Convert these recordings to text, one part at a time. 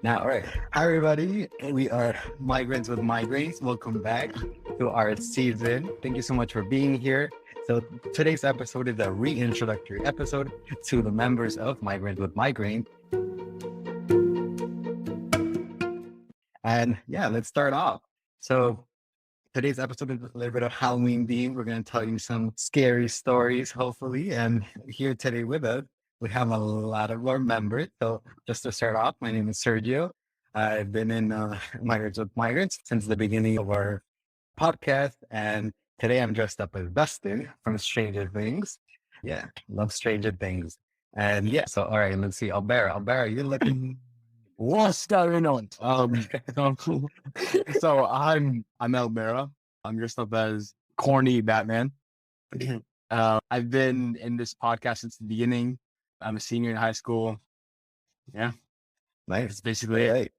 Now, all right. Hi, everybody. We are Migrants with Migraines. Welcome back to our season. Thank you so much for being here. So, today's episode is a reintroductory episode to the members of Migrants with Migraine. And yeah, let's start off. So, today's episode is a little bit of Halloween theme. We're going to tell you some scary stories, hopefully. And here today with us, we have a lot of our members. So just to start off, my name is Sergio. I've been in Migrants with Migrants since the beginning of our podcast. And today I'm dressed up as Dustin from Stranger Things. Yeah, love Stranger Things. And yeah, so all right, let's see. Albera, you're looking. What's going on? So I'm Elmera. I'm dressed up as corny Batman. I've been in this podcast since the beginning. I'm a senior in high school. Yeah, Nice. that's basically it.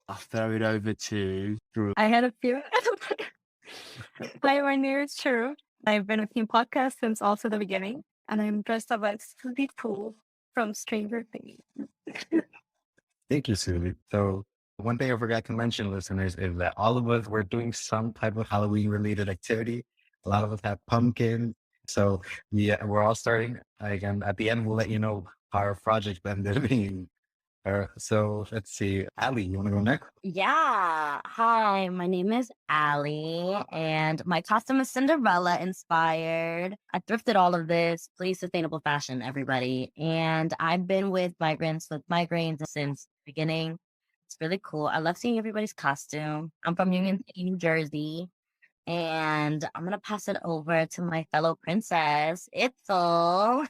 I'll throw it over to Drew. I had a few. Hi, my name is True. I've been with Team Podcast since also the beginning, and I'm dressed up as Scooby Poo from Stranger Things. Thank you, Susie. So one thing I forgot to mention, listeners, is that all of us were doing some type of Halloween related activity. A lot of us have pumpkins. So yeah, we're all starting. Again, at the end, we'll let you know how our project ended being. So let's see. Ali, you want to go next? Yeah. Hi, my name is Allie, and my costume is Cinderella inspired. I thrifted all of this. Please, sustainable fashion, everybody. And I've been with Migrants with Migraines since the beginning. It's really cool. I love seeing everybody's costume. I'm from Union City, New Jersey. And I'm going to pass it over to my fellow princess, Itzel.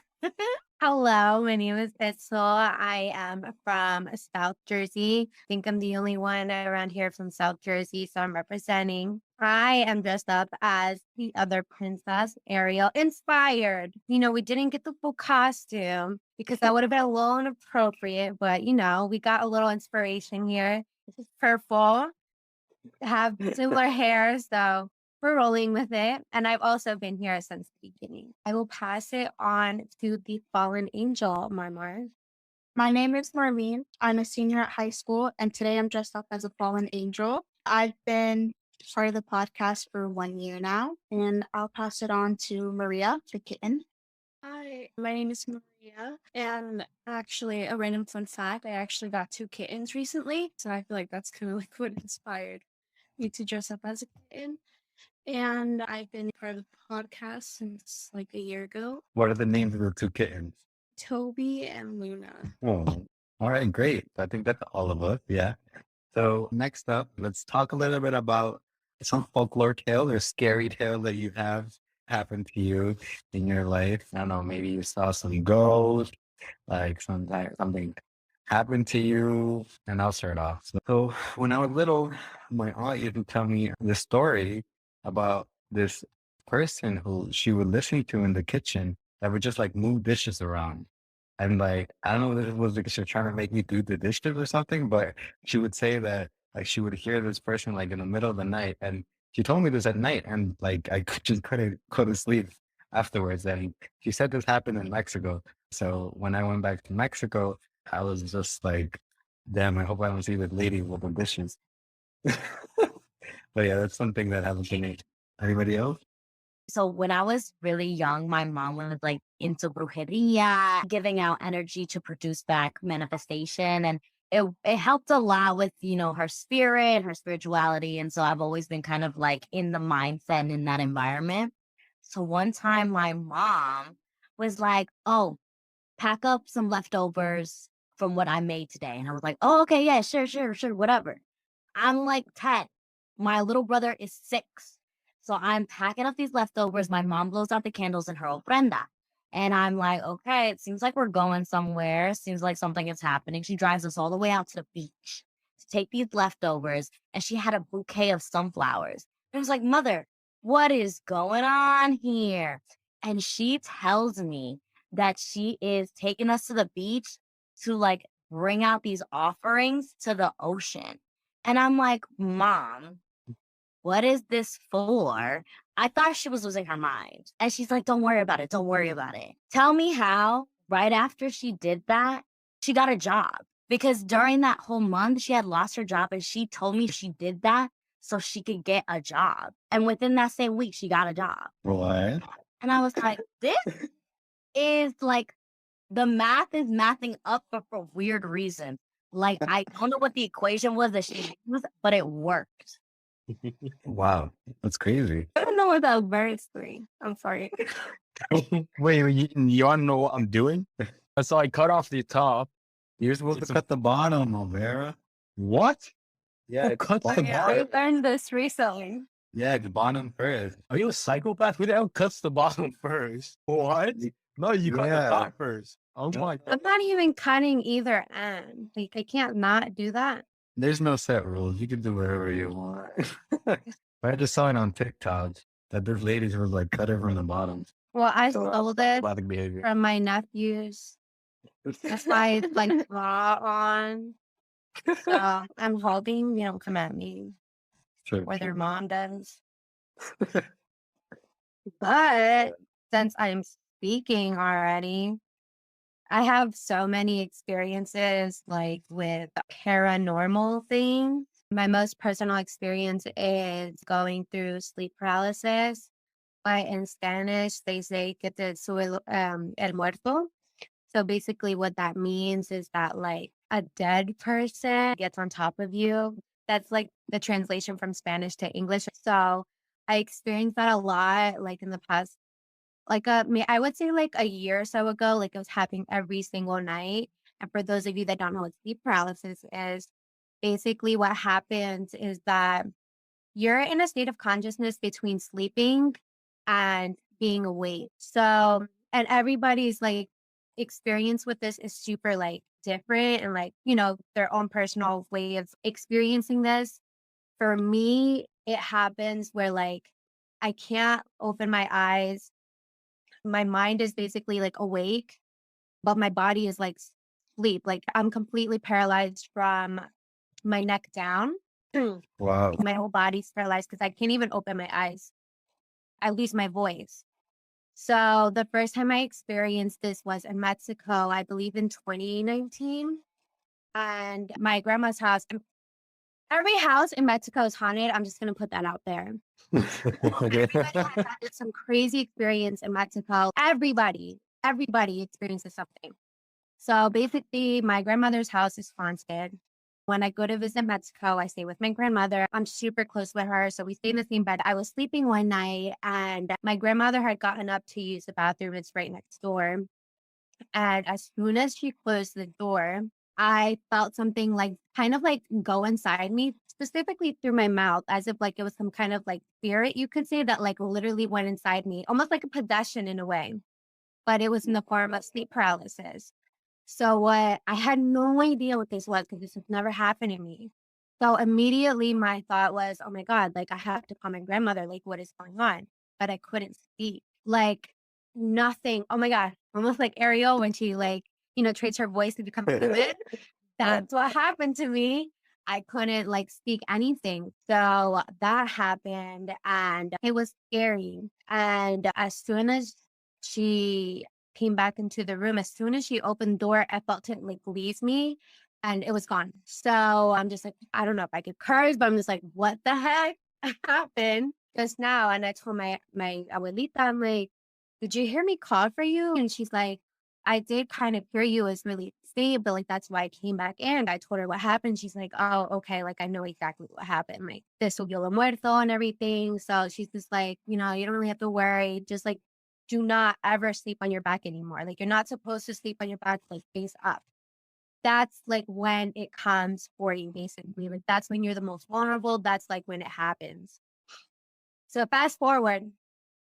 Hello, my name is Itzel. I am from South Jersey. I think I'm the only one around here from South Jersey, so I'm representing. I am dressed up as the other princess, Ariel, inspired. We didn't get the full costume because that would have been a little inappropriate, but we got a little inspiration here. This is purple, have similar hair, so we're rolling with it. And I've also been here since the beginning. I will pass it on to the fallen angel, Marmar. My name is Marlene. I'm a senior at high school, and today I'm dressed up as a fallen angel. I've been part of the podcast for 1 year now, and I'll pass it on to Maria, the kitten. Hi, my name is Maria, and actually, a random fun fact, I actually got 2 kittens recently, so I feel like that's kind of like what inspired me to dress up as a kitten. And I've been part of the podcast since like a year ago. What are the names of the two kittens? Toby and Luna. Oh, all right, great. I think that's all of us. Yeah. So next up, let's talk a little bit about some folklore tale or scary tale that you have happened to you in your life. I don't know, maybe you saw some ghosts, like something happened to you. And I'll start off. So when I was little, my aunt used to tell me the story about this person who she would listen to in the kitchen that would just like move dishes around. And like, I don't know if it was because she was trying to make me do the dishes or something, but she would say that like she would hear this person like in the middle of the night. And she told me this at night, and like just couldn't go to sleep afterwards. And she said this happened in Mexico. So when I went back to Mexico, I was just like, damn, I hope I don't see this lady with the dishes. But yeah, that's something that happened to me. Anybody else? So when I was really young, my mom was like into brujeria, giving out energy to produce back manifestation. And it helped a lot with, her spirit, her spirituality. And so I've always been kind of like in the mindset in that environment. So one time my mom was like, oh, pack up some leftovers from what I made today. And I was like, oh, okay, yeah, sure, whatever. I'm like 10. My little brother is 6. So I'm packing up these leftovers. My mom blows out the candles in her ofrenda. And I'm like, okay, it seems like we're going somewhere. Seems like something is happening. She drives us all the way out to the beach to take these leftovers. And she had a bouquet of sunflowers. And I was like, Mother, what is going on here? And she tells me that she is taking us to the beach to like bring out these offerings to the ocean. And I'm like, Mom, what is this for? I thought she was losing her mind. And she's like, don't worry about it. Don't worry about it. Tell me how, right after she did that, she got a job. because during that whole month, she had lost her job and she told me she did that so she could get a job. And within that same week, she got a job. What? And I was like, this is like, the math is mathing up for a weird reason. Like, I don't know what the equation was that she used, but it worked. Wow, that's crazy. I don't know what that verse three. I'm sorry. Wait, you want to know what I'm doing? So I cut off the top. You're supposed to cut the bottom, Alvera. What? Yeah, Oh, cut the I bottom. learned this recently. Yeah, the bottom first. Are you a psychopath? Who the hell cuts the bottom first? What? No, you cut the Yeah. top first. Oh my I'm not even cutting either end. Like, I can't not do that. There's no set rules. You can do whatever you want. I just saw it on TikTok that there's ladies who like cut it from the bottom. Well, I stole this Psychopathic behavior. from my nephews. That's why it's like raw on. So I'm hoping they don't come at me Sure. or their mom does. But since I'm speaking already, I have so many experiences like with paranormal things. My most personal experience is going through sleep paralysis. But in Spanish, they say que te sube el muerto. So basically, what that means is that like a dead person gets on top of you. That's like the translation from Spanish to English. So I experienced that a lot, like in the past, like I would say like a year or so ago. Like it was happening every single night. And for those of you that don't know what sleep paralysis is, basically what happens is that you're in a state of consciousness between sleeping and being awake. So, and everybody's like experience with this is super like different and like, their own personal way of experiencing this. For me, it happens where like I can't open my eyes. My mind is basically like awake, but my body is like sleep. Like I'm completely paralyzed from my neck down. Wow. My whole body's paralyzed because I can't even open my eyes. I lose my voice. So the first time I experienced this was in Mexico, I believe in 2019. And my grandma's house, every house in Mexico is haunted. I'm just going to put that out there. Everybody has had some crazy experience in Mexico. Everybody experiences something. So basically, my grandmother's house is haunted. When I go to visit Mexico, I stay with my grandmother. I'm super close with her. So we stay in the same bed. I was sleeping one night and my grandmother had gotten up to use the bathroom. It's right next door. And as soon as she closed the door, I felt something like kind of like go inside me, specifically through my mouth, as if like it was some kind of like spirit, you could say, that like literally went inside me, almost like a possession in a way. But it was in the form of sleep paralysis. So what I had no idea what this was because this has never happened to me. So immediately my thought was, oh my God, like I have to call my grandmother, like what is going on? But I couldn't speak. Like nothing. Oh my God. Almost like Ariel when she like, trades her voice to become fluid. That's what happened to me. I couldn't like speak anything. So that happened and it was scary. And as soon as she came back into the room, as soon as she opened the door, I felt it like leave me and it was gone. So I'm just like, I don't know if I could curse, but I'm just like, what the heck happened just now? And I told my abuelita, I'm like, did you hear me call for you? And she's like, I did kind of hear you as really faint, but like that's why I came back in. I told her what happened. She's like, oh, okay, like I know exactly what happened. Like this will el muerto and everything. So she's just like, you don't really have to worry. Just like do not ever sleep on your back anymore. Like you're not supposed to sleep on your back like face up. That's like when it comes for you, basically. Like that's when you're the most vulnerable. That's like when it happens. So fast forward,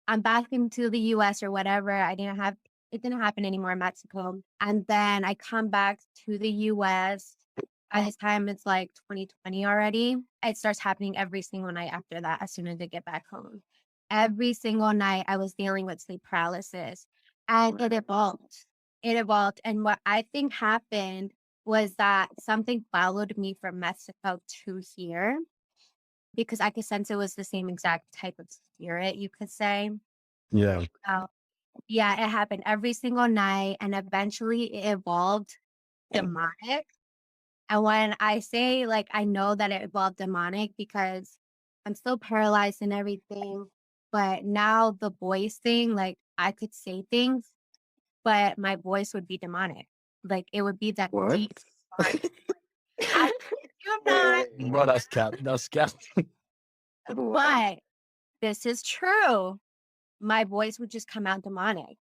I'm back into the US or whatever. It didn't happen anymore in Mexico. And then I come back to the US. At this time, it's like 2020 already. It starts happening every single night after that, as soon as I get back home. Every single night, I was dealing with sleep paralysis and it evolved. It evolved. And what I think happened was that something followed me from Mexico to here because I could sense it was the same exact type of spirit, you could say. Yeah. Yeah, it happened every single night and eventually it evolved demonic. And when I say like I know that it involved demonic because I'm still paralyzed and everything, but now the voice thing, like I could say things, but my voice would be demonic. Like it would be that What? deep. I you not, Bro, that's cap. That's cap. but this is true. My voice would just come out demonic.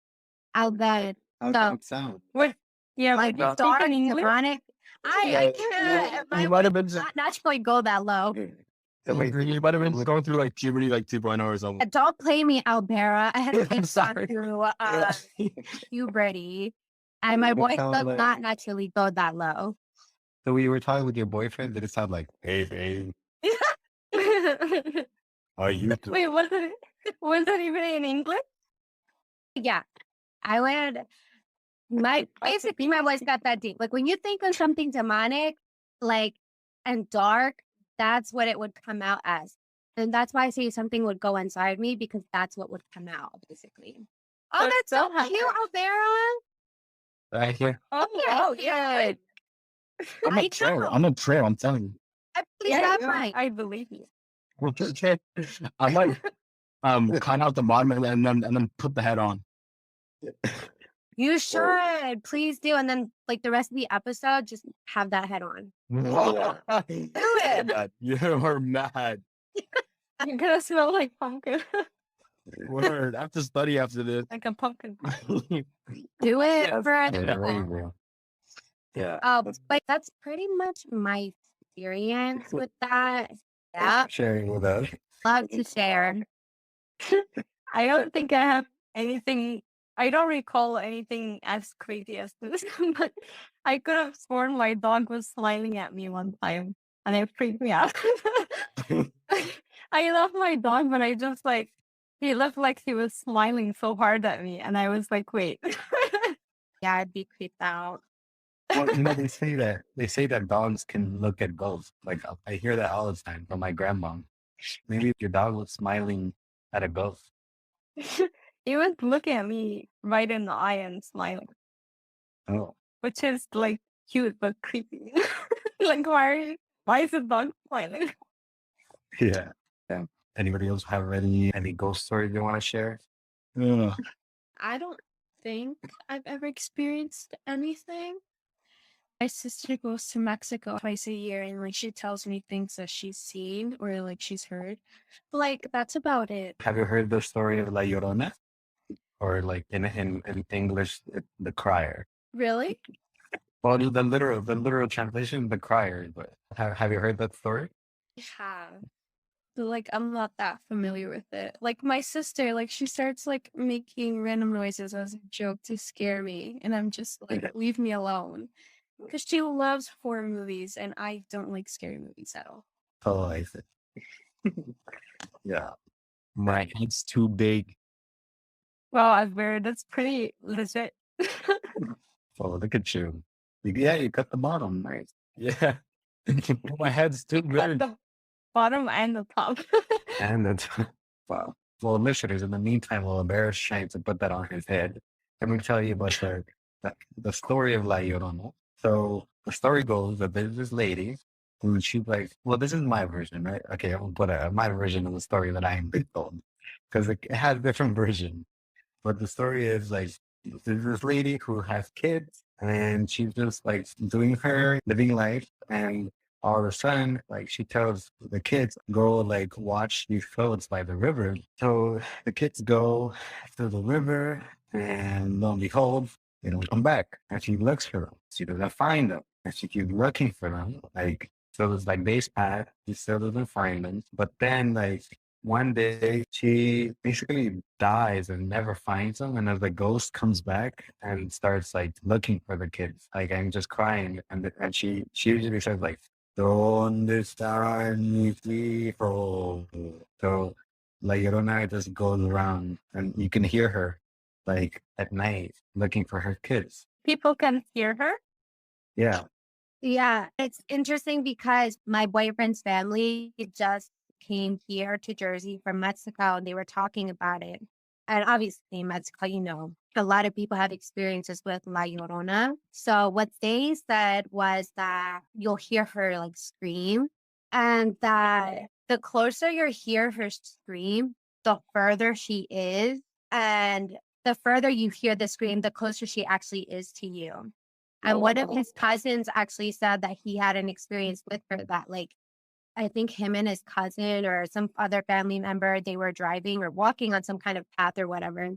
I'll bet. How So does it sound? What? Yeah, like would you speak dark in English? demonic. I can't. My You might have voice been. does not naturally go that low. So wait, You might have been going through like puberty, like 2.0 or something. Don't play me, Albera. I had I'm gone sorry. through puberty, and my voice sound does like- not naturally go that low. so we were talking with your boyfriend. Did it sound like, hey, babe, are you? Wait, was it even in English? Yeah, I would. Basically my voice got that deep. Like when you think of something demonic, like and dark, that's what it would come out as. And that's why I say something would go inside me because that's what would come out, basically. Oh, So that's so still cute, Albera. Right here. Oh, yeah. I'm a trail. I'm a trail. I'm telling you. I believe Yeah, that right. I believe you. I might climb out the bottom and then put the head on. You should. Please do. And then like the rest of the episode, just have that head on. it. You're mad. You're gonna smell like pumpkin, Word. I have to study after this. like a pumpkin. Do it for Yeah, us. there you go. Yeah. But that's pretty much my experience with that. Yeah. Sharing with us. Love to share. I don't think I have anything. I don't recall anything as crazy as this, but I could have sworn my dog was smiling at me one time, and it freaked me out. I love my dog, but I just like he looked like he was smiling so hard at me, and I was like, wait. Yeah, I'd be creeped out. Well, they say that dogs can look at ghosts. Like I hear that all the time from my grandma. Maybe if your dog was smiling at a ghost. He was looking at me right in the eye and smiling, Oh, which is like cute but creepy. Like, why is the dog smiling? yeah. Yeah. Anybody else have any ghost stories they want to share? I don't think I've ever experienced anything. My sister goes to Mexico twice a year and like she tells me things that she's seen or like she's heard. But, like that's about it. Have you heard the story of La Llorona? Or like in English, the crier. Really? Well, the literal translation, the crier. But have you heard that story? Yeah. But like I'm not that familiar with it. Like my sister, like she starts like making random noises as a joke to scare me. And I'm just like, leave me alone. Because she loves horror movies and I don't like scary movies at all. Oh, I see. Yeah. My head's too big. Well, I've heard that's pretty legit. Oh, look at you. Yeah, you cut the bottom. Nice. Yeah. My head's too At big. the bottom and the top. And that's wow. Well, listeners, in the meantime, while Bear's trying to put that on his head, let me tell you about the story of La Llorona. So the story goes that there's this lady who she's like, well, this is my version, right? Okay, I'll put my version of the story that I'm told because it has a different version. But the story is like, there's this lady who has kids and she's just like doing her living life. And all of a sudden, like she tells the kids, go like watch these floats by the river. So the kids go to the river and lo and behold, they don't come back. And she looks for them. She doesn't find them. And she keeps looking for them. Like, so it's like days pass, she still doesn't find them. But then like one day she basically dies and never finds them. And as the ghost comes back and starts like looking for the kids, like I'm just crying. And she usually says like, ¿Dónde está mi hijo? So La Llorona just goes around and you can hear her like at night looking for her kids. People can hear her. Yeah. Yeah, it's interesting because my boyfriend's family just came here to Jersey from Mexico and they were talking about it. And obviously, in Mexico, a lot of people have experiences with La Llorona. So what they said was that you'll hear her like scream, and that the closer you hear her scream, the further she is. And the further you hear the scream, the closer she actually is to you. And one of his cousins actually said that he had an experience with her that, like, I think him and his cousin or some other family member, they were driving or walking on some kind of path or whatever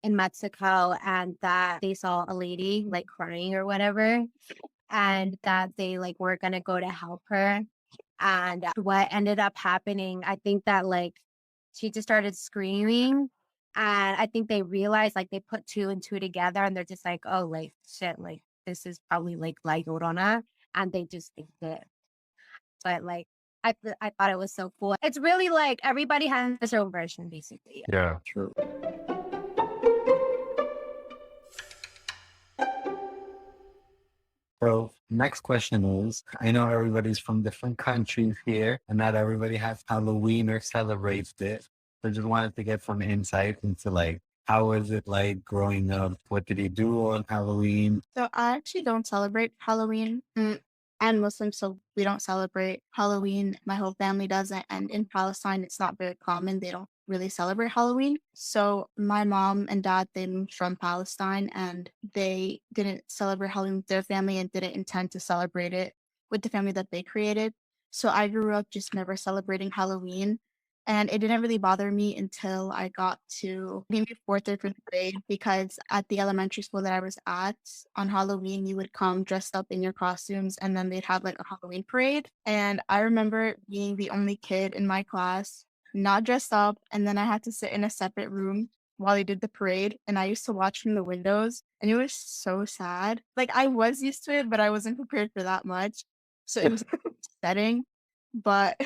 in Mexico, and that they saw a lady like crying or whatever, and that they like were gonna go to help her. And what ended up happening, I think that like she just started screaming. And I think they realized, like, they put two and two together, and they're just like, oh, like, shit, like, this is probably like La Llorona. And they just think it. But like, I thought it was so cool. It's really like everybody has their own version, basically. Yeah, true. So next question is, I know everybody's from different countries here, and not everybody has Halloween or celebrates it. So just wanted to get some insight into like, how was it like growing up? What did he do on Halloween? So I actually don't celebrate Halloween. I'm Muslim, so we don't celebrate Halloween. My whole family doesn't. And in Palestine, it's not very common. They don't really celebrate Halloween. So my mom and dad, they moved from Palestine and they didn't celebrate Halloween with their family and didn't intend to celebrate it with the family that they created. So I grew up just never celebrating Halloween. And it didn't really bother me until I got to maybe fourth or fifth grade, because at the elementary school that I was at, on Halloween, you would come dressed up in your costumes and then they'd have like a Halloween parade. And I remember being the only kid in my class not dressed up. And then I had to sit in a separate room while they did the parade. And I used to watch from the windows, and it was so sad. Like, I was used to it, but I wasn't prepared for that much. So it was upsetting. But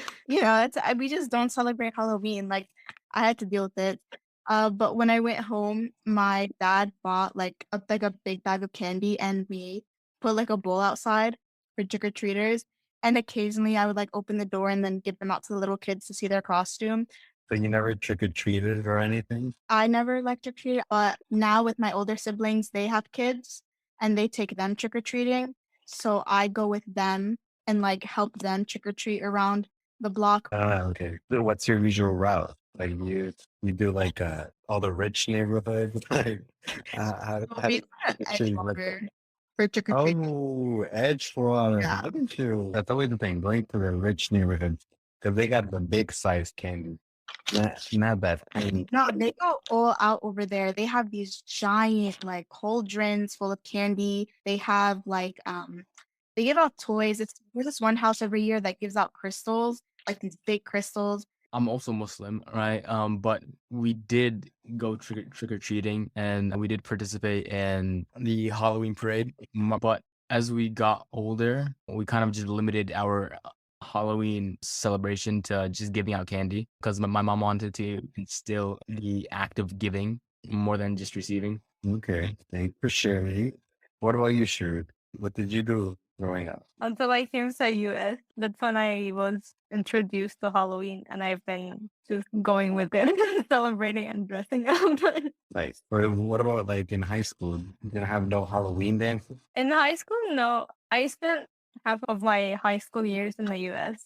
we just don't celebrate Halloween. Like, I had to deal with it. But when I went home, my dad bought like a big bag of candy, and we put like a bowl outside for trick or treaters. And occasionally, I would like open the door and then give them out to the little kids to see their costume. So you never trick or treated or anything? I never like trick or treated, but now with my older siblings, they have kids and they take them trick or treating. So I go with them and like help them trick or treat around the block. Okay. So what's your usual route? Like you do like all the rich neighborhoods? Like how We go to Edgewater for trick or treat. Oh, Edgewater. Yeah. Look at you. That's always the thing, going to the rich neighborhoods, because they got the big size candy. Not that tiny. No, they go all out over there. They have these giant like cauldrons full of candy. They have like they give out toys. There's this one house every year that gives out crystals, like these big crystals. I'm also Muslim, right? But we did go trick or treating, and we did participate in the Halloween parade. But as we got older, we kind of just limited our Halloween celebration to just giving out candy, because my mom wanted to instill the act of giving more than just receiving. Okay, thanks for sharing. What about you, Sherwood? What did you do growing up? Until I came to the US, that's when I was introduced to Halloween, and I've been just going with it, celebrating and dressing up. Nice. Or what about like in high school? You didn't have no Halloween dances? In high school, no. I spent half of my high school years in the US.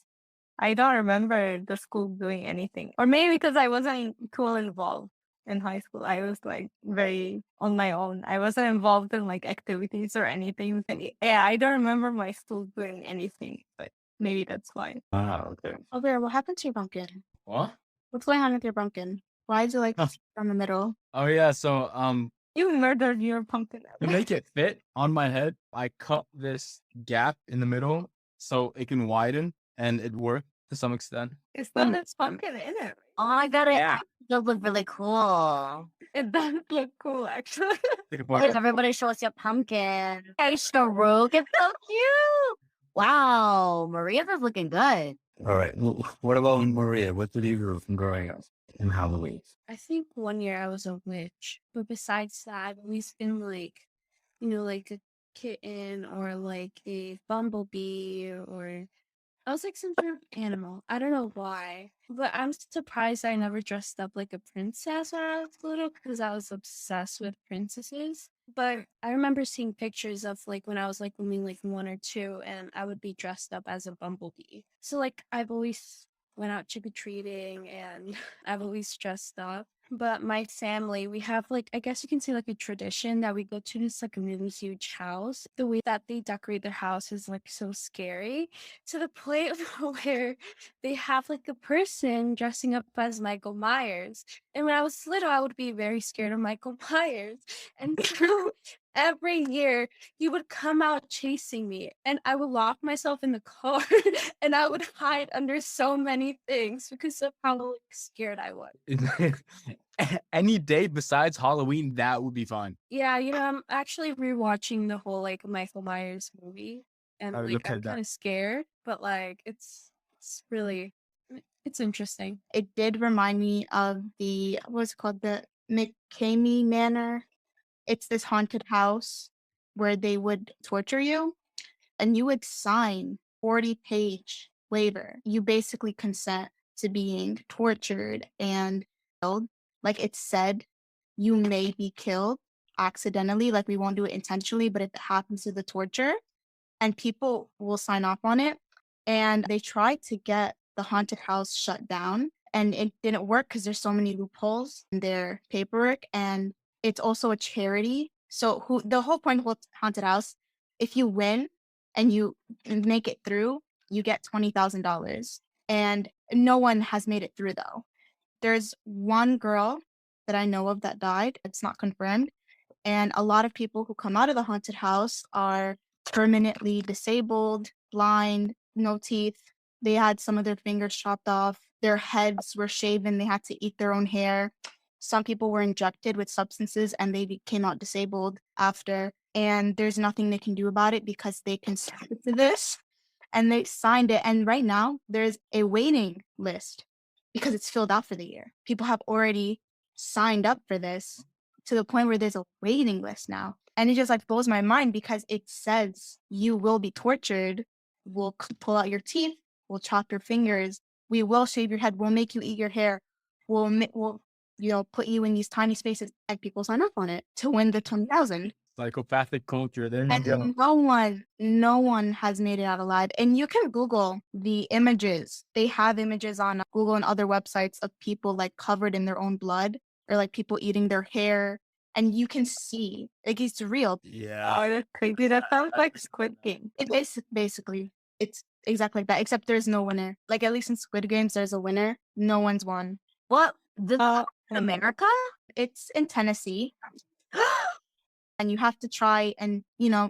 I don't remember the school doing anything. Or maybe because I wasn't too involved in high school. I was like very on my own. I wasn't involved in like activities or anything. Yeah, I don't remember my school doing anything, but maybe that's why. Ah, okay. Oh, Vera, what happened to your pumpkin? What? What's going on with your pumpkin? Why is it like from the middle? Oh yeah, so You murdered your pumpkin. to make it fit on my head, I cut this gap in the middle so it can widen, and it worked to some extent. It's not this pumpkin in it. Oh my god, Yeah. it does look really cool. It does look cool, actually. Take a photo. Everybody show us your pumpkin. Hey, Sharuk, it's so cute. Wow, Maria's is looking good. All right. What about Maria? What did you do from growing up in Halloween? I think one year I was a witch, but besides that, I've always been like, like a kitten or like a bumblebee or I was like some sort of animal. I don't know why, but I'm surprised I never dressed up like a princess when I was little because I was obsessed with princesses. But I remember seeing pictures of like when I was like only like 1 or 2, and I would be dressed up as a bumblebee. So like I've always went out trick or treating, and I've always dressed up. But my family, we have like, I guess you can say like a tradition that we go to this like a really huge house. The way that they decorate their house is like so scary, to the point where they have like a person dressing up as Michael Myers. And when I was little, I would be very scared of Michael Myers. And so every year he would come out chasing me, and I would lock myself in the car and I would hide under so many things because of how like, scared I was. Any day besides Halloween, that would be fun. Yeah, I'm actually rewatching the whole like Michael Myers movie, and I would like look I'm at that. kind of scared, but like it's really it's interesting. It did remind me of what's it called, the McCamey Manor. It's this haunted house where they would torture you, and you would sign 40-page waiver. You basically consent to being tortured and killed. Like it said, you may be killed accidentally. Like we won't do it intentionally, but if it happens to the torture, and people will sign off on it. And they tried to get the haunted house shut down, and it didn't work because there's so many loopholes in their paperwork. And it's also a charity. So the whole point of haunted house, if you win and you make it through, you get $20,000. And no one has made it through though. There's one girl that I know of that died. It's not confirmed. And a lot of people who come out of the haunted house are permanently disabled, blind, no teeth. They had some of their fingers chopped off. Their heads were shaven. They had to eat their own hair. Some people were injected with substances and they came out disabled after. And there's nothing they can do about it because they consented to this and they signed it. And right now, there's a waiting list because it's filled out for the year. People have already signed up for this to the point where there's a waiting list now. And it just like blows my mind because it says you will be tortured. We'll pull out your teeth. We'll chop your fingers. We will shave your head. We'll make you eat your hair. We'll put you in these tiny spaces, and people sign up on it to win the 20,000. Psychopathic culture. There you And go. no one has made it out alive. And you can Google the images. They have images on Google and other websites of people like covered in their own blood, or like people eating their hair. And you can see, like, it's real. Yeah. Oh, that's crazy. That sounds like Squid Game. Basically, it's exactly like that, except there's no winner. Like, at least in Squid Games, there's a winner. No one's won. What? This in America? It's in Tennessee. And you have to try and,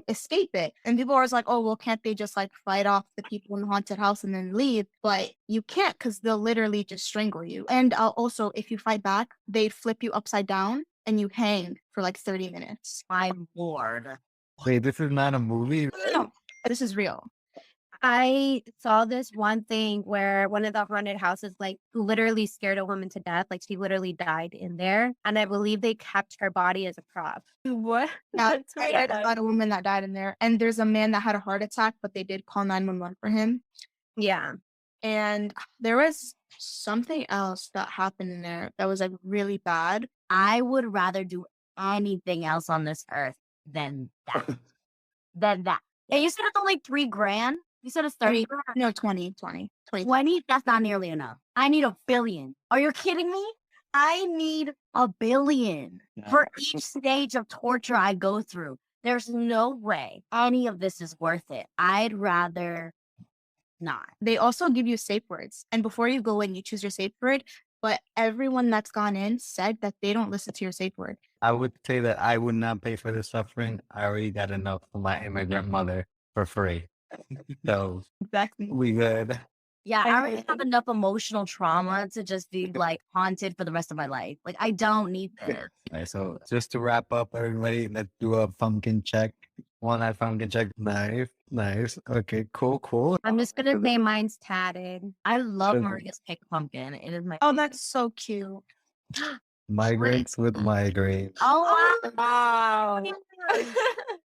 escape it. And people are always like, oh, well, can't they just like fight off the people in the haunted house and then leave? But you can't, because they'll literally just strangle you. And also, if you fight back, they flip you upside down and you hang for like 30 minutes. My lord. Wait, this is not a movie? No, this is real. I saw this one thing where one of the haunted houses like literally scared a woman to death. Like she literally died in there. And I believe they kept her body as a prop. What? Now, That's I read about a woman that died in there. And there's a man that had a heart attack, but they did call 911 for him. Yeah. And there was something else that happened in there that was like really bad. I would rather do anything else on this earth than that. And you said it's only $3,000? You said it's 30 grand? No, 20. 20? That's not nearly enough. I need $1 billion. Are you kidding me? I need $1 billion for each stage of torture I go through. There's no way any of this is worth it. I'd rather not. They also give you safe words. And before you go in, you choose your safe word. But everyone that's gone in said that they don't listen to your safe word. I would say that I would not pay for the suffering. I already got enough for my immigrant mother for free. So Exactly. we good. Yeah, I already have enough emotional trauma to just be like haunted for the rest of my life. Like, I don't need this. All right, so just to wrap up, everybody, let's do a pumpkin check. One eye pumpkin check. Nice. Okay, cool. I'm just gonna say mine's tatted. I love Okay. Maria's pink pumpkin. It is my Oh, that's so cute. Migraines with migraines. Oh, Wow.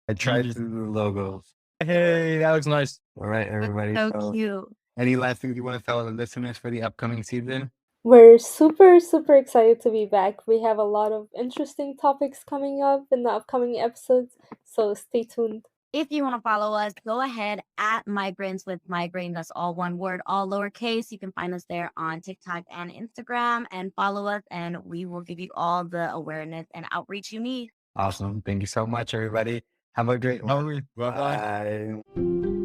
I tried to do the logos. Hey, that looks nice. All right, everybody. So So cute. Any last things you want to tell the listeners for the upcoming season? We're super, super excited to be back. We have a lot of interesting topics coming up in the upcoming episodes, so stay tuned. If you want to follow us, go ahead at Migrants with Migraine. That's all one word, all lowercase. You can find us there on TikTok and Instagram, and follow us, and we will give you all the awareness and outreach you need. Awesome. Thank you so much, everybody. Have a great one. Bye-bye. Bye.